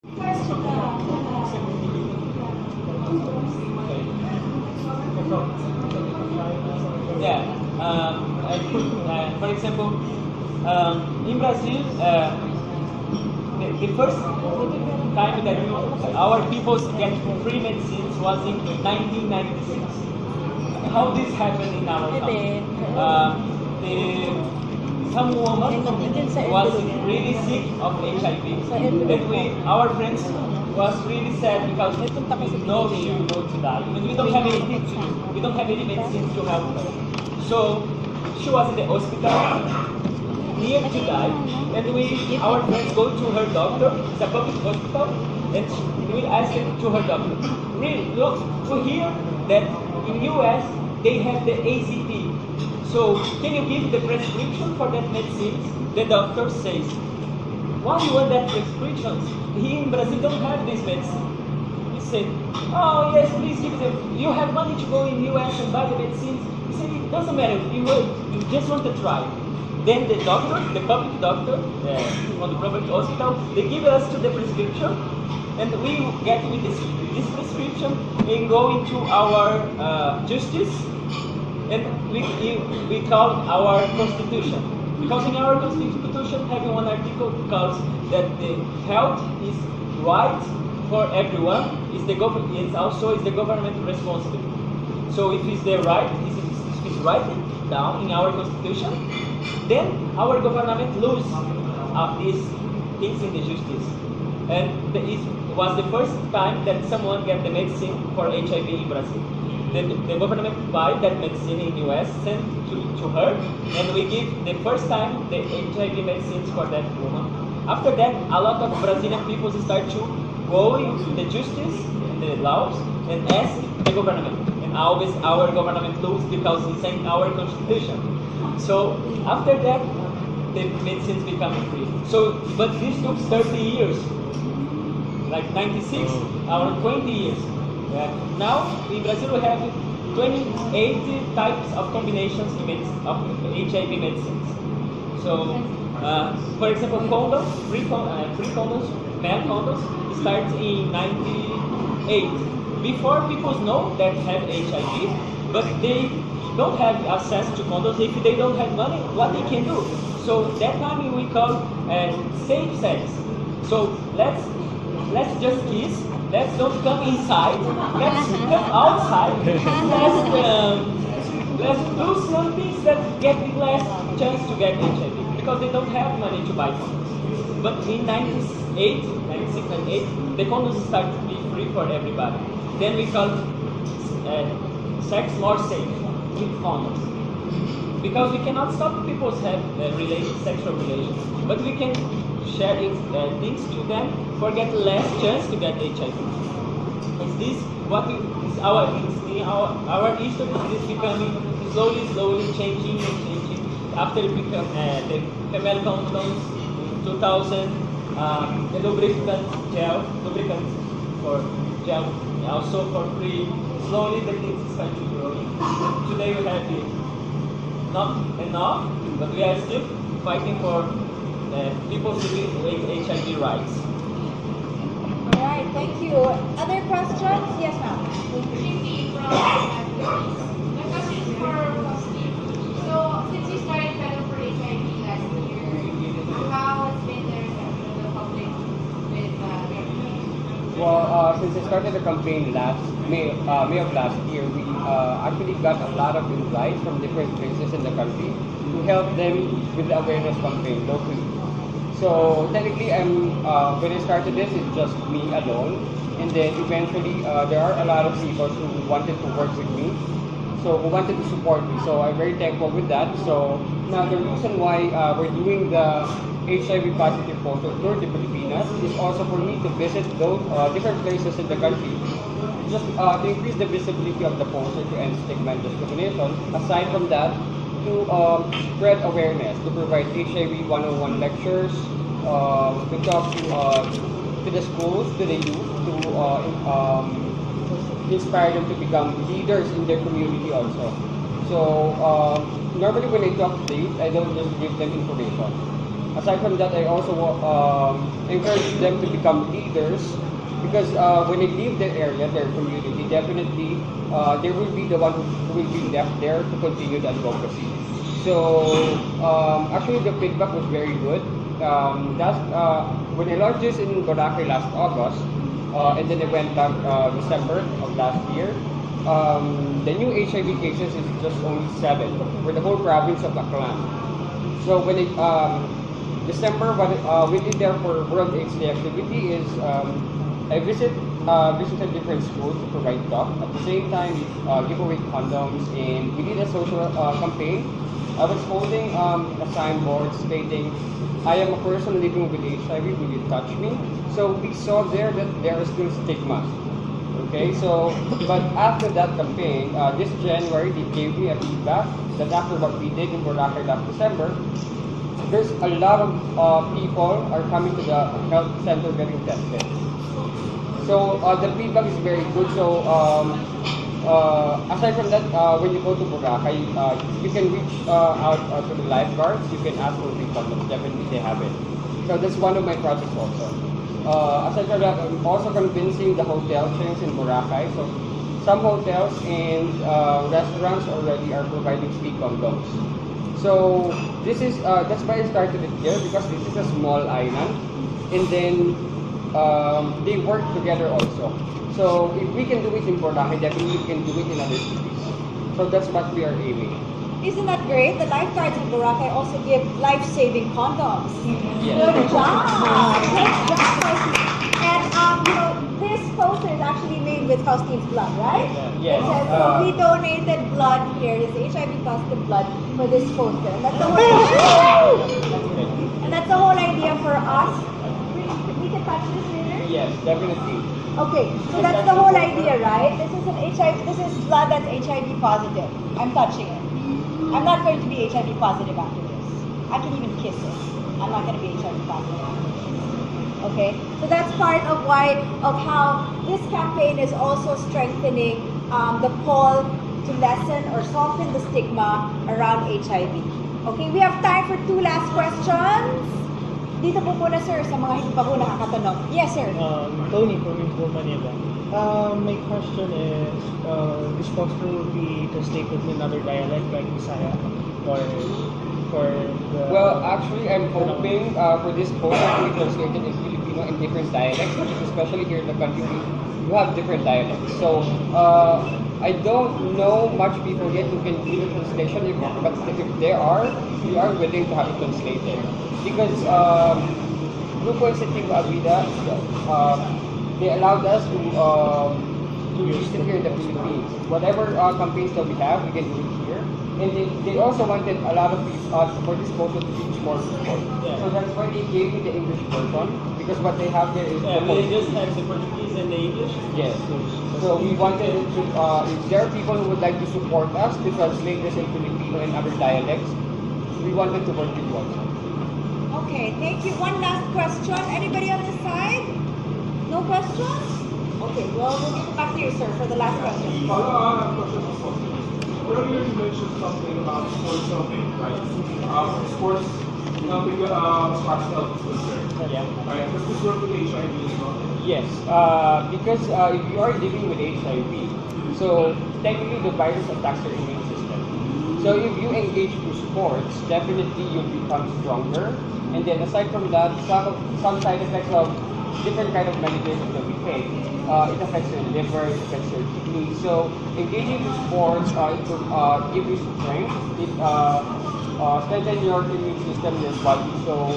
Yeah. For example, in Brazil, the first time that our people get free medicines was in 1996. How this happened in our country? Some woman was really sick of HIV. That our friends was really sad because we know she will go to die. But we don't have anything to do. We don't have any medicine to help her. So she was in the hospital, near to die, and our friends go to her doctor. It's a public hospital, and we ask them to her doctor. Really, look, to hear that in US they have the AZP. So can you give the prescription for that medicine? The doctor says, why you want that prescription? Here in Brazil don't have this medicine. He said, oh yes, please give them. You have money to go in US and buy the medicines. He said, it doesn't matter. You just want to try. Then the doctor, the public doctor, from the public hospital, they give us to the prescription, and we get with this prescription and go into our justice, and we call our constitution. Because in our constitution, having one article calls that the health is right for everyone, it's also the government responsibility. So if it's the right, if it's right down in our constitution, then our government lose these things in the justice. And it was the first time that someone get the medicine for HIV in Brazil. The government buy that medicine in US, send to her, and we give the first time the HIV medicines for that woman. After that, a lot of Brazilian people start to go into the justice, the laws, and ask the government. And always our government lose because it's in our constitution. So after that, the medicines become free. So, but this took 30 years, like 96, around 20 years. Now in Brazil we have 28 types of combinations of HIV medicines. So, for example, condoms, free condoms, male condoms, starts in 98. Before people know that have HIV, but they don't have access to condoms. If they don't have money, what they can do? So that time we call safe sex. So let's just kiss. Let's don't come inside. Let's come outside. Let's do some things that get less chance to get HIV because they don't have money to buy condoms. But in 98, 96, 98, the condoms start to be free for everybody. Then we call sex more safe with condoms. Because we cannot stop people have sexual relations, but we can share things to them for get less chance to get HIV. Is this what is our history is becoming slowly changing. After it become the female condoms in 2000, the lubricant for gel also for free. Slowly the things start to grow. Today we have it. Not enough, but we are still fighting for people to be with HIV rights. All right, thank you. Other questions? Yes, ma'am. Cindy from my question is for Steve. So, since you started Fellow for HIV last year, how has been the reception of the public with the Well, since I started the campaign last May of last year, we actually got a lot of invites from different places in the country to help them with the awareness campaign locally. So technically, when I started this, it's just me alone, and then eventually there are a lot of people who wanted to work with me, so who wanted to support me. So I'm very thankful with that. So now the reason why we're doing the HIV positive photo tour de Pilipinas is also for me to visit those different places in the country, just to increase the visibility of the poster to end stigma and discrimination. Aside from that, to spread awareness, to provide HIV 101 lectures, to talk to the schools, to the youth, to inspire them to become leaders in their community also. So normally when I talk to youth, I don't just give them information. aside from that, I also encourage them to become leaders because when they leave their area, their community, definitely they will be the one who will be left there to continue the advocacy. So actually, the feedback was very good. When I launched this in Boracay last August, and then it went back December of last year. The new HIV cases is just only 7 for the whole province of Aklan. So when it December, what we did there for World AIDS Day activity is I visited different schools to provide talk. At the same time, we give away condoms, and we did a social campaign. I was holding a signboard stating, "I am a person living with HIV. Will you touch me?" So we saw there that there are still stigmas. Okay, so but after that campaign, this January they gave me a feedback that after what we did in Boracay last December, there's a lot of people are coming to the health center getting tested. So the feedback is very good. So aside from that, when you go to Boracay, you can reach out to the lifeguards. You can ask for free condoms. Definitely they have it. So that's one of my projects also. Aside from that, I'm also convincing the hotel chains in Boracay. So some hotels and restaurants already are providing free condoms. So this is that's why I started it here because this is a small island, and then they work together also. So if we can do it in Boracay, definitely we can do it in other cities. So that's what we are aiming. Isn't that great? The lifeguards in Boracay also give life-saving condoms. Yes. Good job! Good job! And this poster is actually made with Faustine's blood, right? Yes. It says, so we donated blood here. This HIV positive blood for this poster. And that's the whole and that's the whole idea for us. We can touch this later? Yes, definitely. Okay, so that's the whole idea, right? This is an HIV. This is blood that's HIV positive. I'm touching it. I'm not going to be HIV positive after this. I can even kiss it. I'm not going to be HIV positive after this. Okay, so that's part of how this campaign is also strengthening the call to lessen or soften the stigma around HIV. Okay, we have time for 2 last questions. Dito po muna, sir, sa mga hindi pa po nakakatanong. Yes, sir. Tony from Info Manila. My question is, this poster will be translated in another dialect like Bisaya for the... Well, actually, I'm hoping for this poster to be translated in Filipino in different dialects, especially here in the country, you have different dialects. So, I don't know much people yet who can do the translation, but if there are, we are willing to have it translated. Because Grupo Incentivo Avida, they allowed us to use it here in the Philippines. Whatever campaigns that we have, we can do it here. And they also wanted a lot of people for this poster to reach more people. Yeah. So that's why they gave me the English version, because what they have there is Yeah, the they just have the Portuguese and the English. Yes. So we wanted to, if there are people who would like to support us to translate this in Filipino and other dialects, we wanted to work with you also. Okay, thank you. One last question. Anybody on this side? No questions? Okay, well, we'll give it back to you, sir, for the last question. Follow-up question on something. Earlier you mentioned something about sports helping, right? Sports helping sparks health concern. Yeah. Right? Does this work with HIV as well? Yes, because if you are living with HIV, so technically the virus attacks your immune system. So if you engage through sports, definitely you'll become stronger. And then aside from that, some side effects of different kind of medications that we take, it affects your liver, it affects your kidney. So engaging with sports, it will give you strength, it strengthen your immune system, your body. So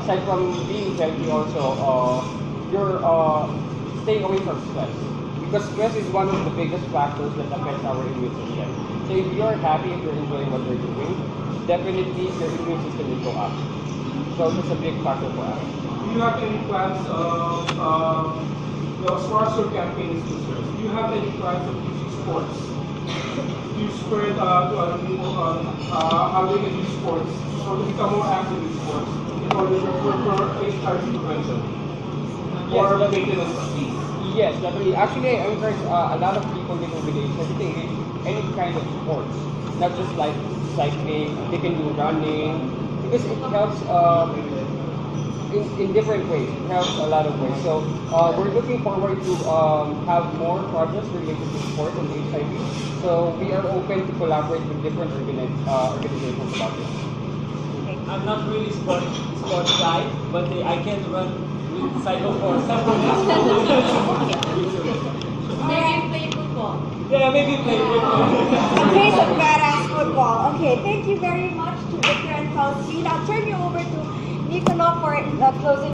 aside from being healthy also, you're staying away from stress. Because stress is one of the biggest factors that affects our immune system. So if you're happy, if you're enjoying what you're doing, definitely your immune system will go up. So it's a big factor for us. Do you have any plans as far as your campaign is concerned, do you have any plans of using sports to spread to other people on how they can use sports or to become more active in sports in order for HIV prevention or maintenance of peace? Yes, definitely. Actually, I encourage a lot of people living with HIV to engage any kind of sports, not just like cycling. They can do running, because it helps in different ways. It helps a lot of ways. So we're looking forward to have more projects related to sport and HIV. So we are open to collaborate with different organizations about this. I'm not really sports guy, but I can run with Psycho Force. Maybe play football. Yeah, maybe play football. Okay, some badass football. Okay, thank you very much to Victor and Faustine. I'll turn you over to Nicola for the closing